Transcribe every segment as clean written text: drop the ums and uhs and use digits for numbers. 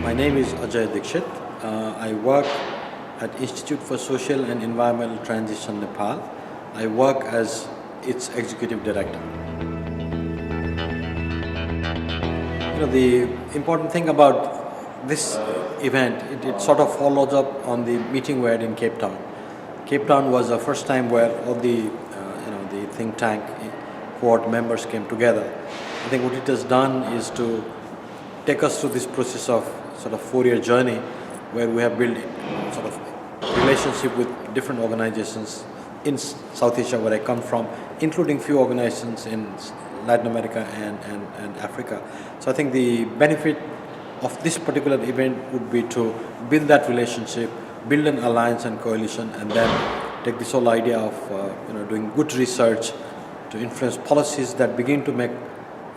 My name is Ajaya Dixit. I work at Institute for Social and Environmental Transition, Nepal. I work as its executive director. The important thing about this event, it sort of follows up on the meeting we had in Cape Town. Cape Town was the first time where all the the think tank cohort members came together. I think what it has done is to take us through this process of sort of 4-year journey where we have built sort of relationship with different organizations in South Asia where I come from, including few organizations in Latin America and Africa. So I think the benefit of this particular event would be to build that relationship, build an alliance and coalition, and then take this whole idea of doing good research to influence policies that begin to make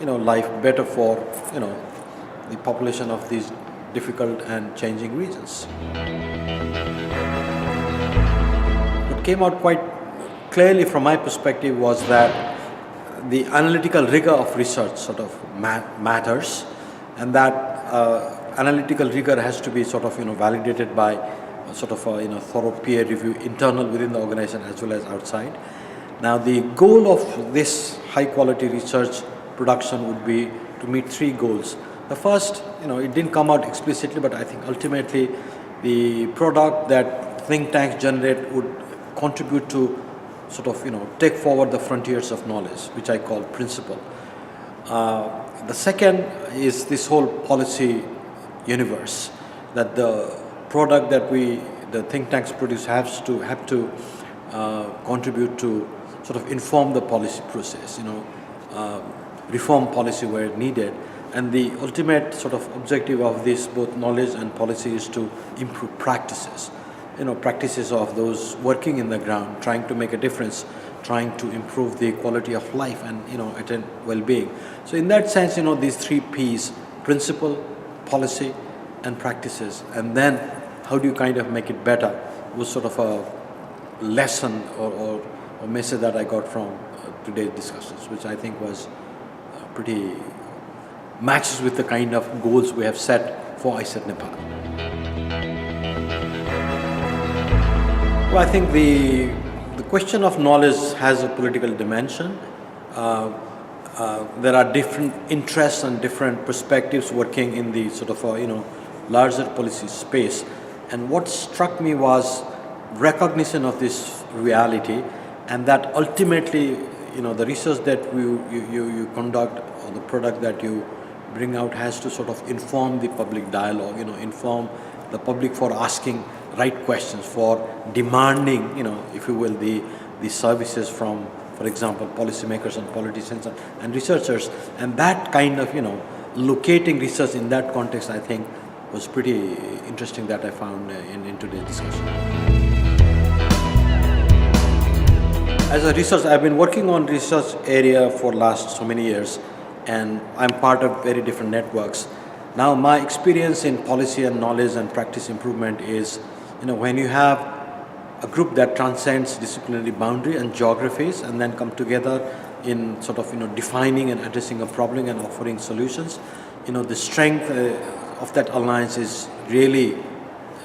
life better for the population of these difficult and changing regions. What came out quite clearly from my perspective was that the analytical rigor of research sort of matters, and that analytical rigor has to be sort of validated by sort of thorough peer review internal within the organization as well as outside. Now the goal of this high quality research production would be to meet 3 goals. The first, it didn't come out explicitly, but I think ultimately the product that think tanks generate would contribute to sort of take forward the frontiers of knowledge, which I call principle. The second is this whole policy universe, that the product that the think tanks produce have to contribute to sort of inform the policy process, reform policy where needed. And the ultimate sort of objective of this, both knowledge and policy, is to improve practices. Practices of those working in the ground, trying to make a difference, trying to improve the quality of life and attain well-being. So in that sense, these 3 P's: principle, policy, and practices. And then how do you kind of make it better was sort of a lesson or message that I got from today's discussions, which I think was pretty matches with the kind of goals we have set for ISET Nepal. Well, I think the question of knowledge has a political dimension. There are different interests and different perspectives working in the sort of larger policy space. And what struck me was recognition of this reality, and that ultimately the research that you conduct or the product that you bring out has to sort of inform the public dialogue, inform the public for asking right questions, for demanding, if you will, the services from, for example, policymakers and politicians and researchers. And that kind of, locating research in that context, I think, was pretty interesting that I found in today's discussion. As a researcher, I've been working on research area for last so many years, and I'm part of very different networks. Now my experience in policy and knowledge and practice improvement is, when you have a group that transcends disciplinary boundary and geographies and then come together in sort of defining and addressing a problem and offering solutions, the strength of that alliance is really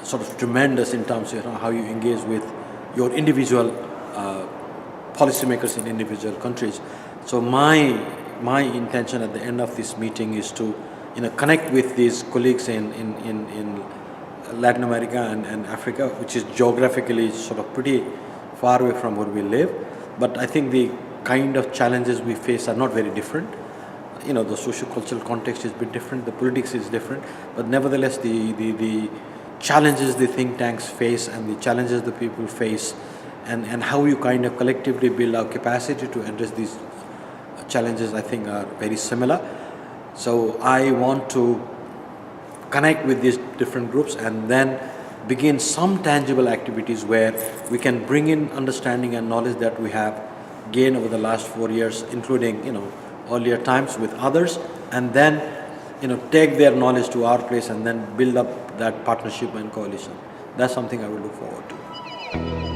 sort of tremendous in terms of how you engage with your individual policymakers in individual countries. So my intention at the end of this meeting is to connect with these colleagues in Latin America and Africa, which is geographically sort of pretty far away from where we live. But I think the kind of challenges we face are not very different. The socio-cultural context is a bit different, the politics is different, but nevertheless the challenges the think tanks face and the challenges the people face and how you kind of collectively build our capacity to address these challenges, I think, are very similar. So I want to connect with these different groups and then begin some tangible activities where we can bring in understanding and knowledge that we have gained over the last 4 years, including earlier times with others, and then take their knowledge to our place and then build up that partnership and coalition. That's something I will look forward to.